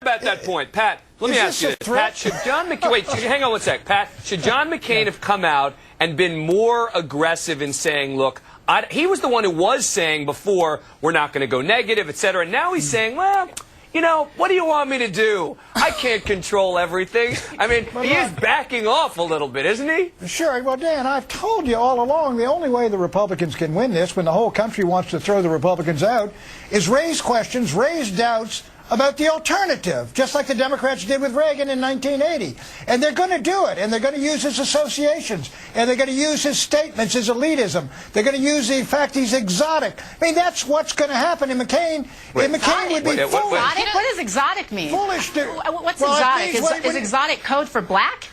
About that point, Pat, let me ask you this. Pat, should John McCain, wait, hang on one sec. Pat, should John McCain have come out and been more aggressive in saying, look, he was the one who was saying before, we're not going to go negative, et cetera, and now he's saying, well, you know, what do you want me to do? I can't control everything. I mean, he is backing off a little bit, isn't he? Sure. Well, Dan, I've told you all along, the only way the Republicans can win this, when the whole country wants to throw the Republicans out, is raise questions, raise doubts about the alternative, just like the Democrats did with Reagan in 1980. And they're going to do it, and they're going to use his associations, and they're going to use his statements, his elitism. They're going to use the fact he's exotic. I mean, that's what's going to happen. And McCain, McCain would be foolish. What does exotic mean? Foolish to, what's exotic? Is exotic code for black?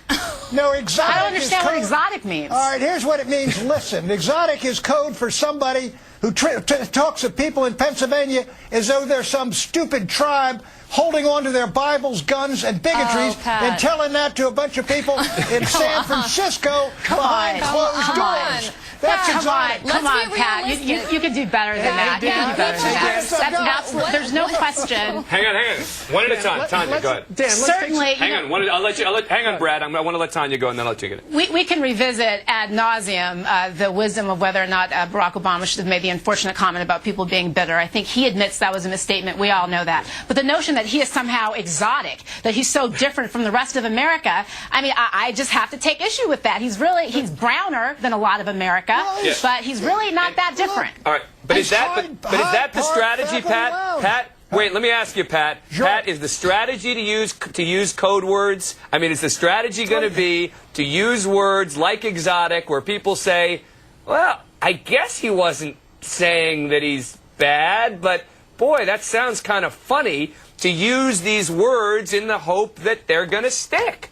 No, exotic I don't understand what exotic means. All right, here's what it means. Listen, exotic is code for somebody who talks of people in Pennsylvania as though they're some stupid tribe holding on to their Bibles, guns, and bigotries, and telling that to a bunch of people in San Francisco behind closed doors. That's exotic. Come on, Pat. You can do better than that. You can do better than that. That's absolute. There's no question. Hang on. One at a time. Tanya, go ahead. Dan, certainly. Hang on. Hang on, Brad. I want to let Tanya go, and then I'll let you get it. We can revisit ad nauseum the wisdom of whether or not Barack Obama should have made the unfortunate comment about people being bitter. I think he admits that was a misstatement. We all know that. But the notion that he is somehow exotic, that he's so different from the rest of America, I mean, I just have to take issue with that. He's browner than a lot of America. Yes. But he's really not that different. All right, but is that the strategy, Pat? Pat, wait, let me ask you, Pat. Sure. Pat, is the strategy to use code words? I mean, is the strategy going to be to use words like exotic, where people say, well, I guess he wasn't saying that he's bad, but boy, that sounds kind of funny, to use these words in the hope that they're going to stick?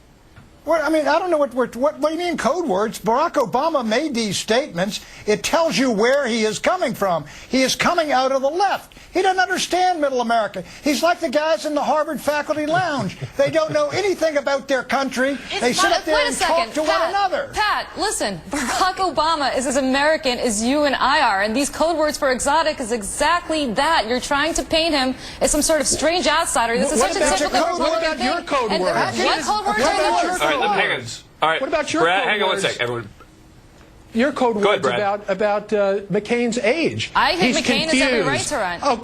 Well, I mean, I don't know what do you mean code words? Barack Obama made these statements. It tells you where he is coming from. He is coming out of the left. He doesn't understand middle America. He's like the guys in the Harvard faculty lounge. They don't know anything about their country. They sit up there and talk to one another. Pat, listen, Barack Obama is as American as you and I are, and these code words for exotic is exactly that. You're trying to paint him as some sort of strange outsider. This is such a typical Republican thing. What about your code words? What code words are yours? All right, hang on. All right, what about your Brad, code hang on one words? sec, everyone. Your code Go ahead, words about McCain's age. I think He's McCain confused. has every right to run. Oh,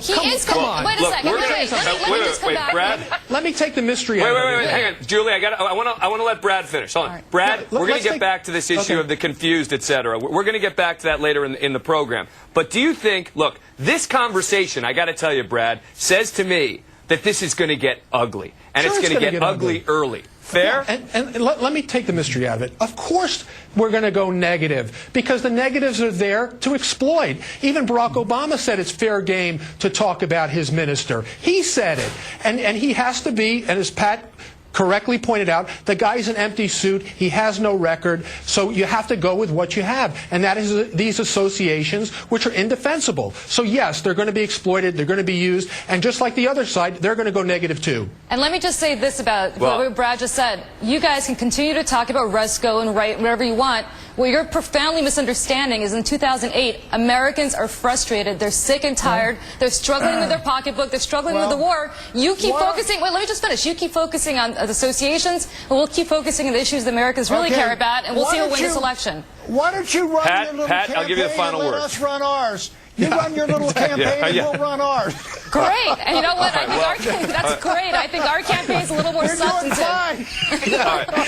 Come on. Wait a second. Let me just come back. Brad. Let me take the mystery out of it. Wait, hang on, Julie. I want to let Brad finish. Hold on, right. Brad. Yeah, we're going to get back to this issue of the confused, etc. We're going to get back to that later in the program. But do you think? Look, this conversation, I got to tell you, Brad, says to me that this is going to get ugly, and Sure, it's going to get ugly early. Fair? Yeah, and let me take the mystery out of it. Of course we're going to go negative, because the negatives are there to exploit. Even Barack Obama said it's fair game to talk about his minister. He said it. And he has to be, and as Pat correctly pointed out, the guy's an empty suit. He has no record. So you have to go with what you have. And that is these associations, which are indefensible. So yes, they're going to be exploited. They're going to be used. And just like the other side, they're going to go negative too. And let me just say this about what Brad just said. You guys can continue to talk about Resco and write whatever you want. What you're profoundly misunderstanding is in 2008, Americans are frustrated. They're sick and tired. They're struggling with their pocketbook. They're struggling with the war. You keep focusing. Wait, let me just finish. You keep focusing on associations, and we'll keep focusing on the issues that Americans really care about, and we'll see who wins this election. Why don't you run your little campaign I'll give you the final and word. let us run ours? You run your little campaign and we'll run ours. Great. And you know what? I think that's great. I think our campaign is a little more substantive. You're doing fine. All right.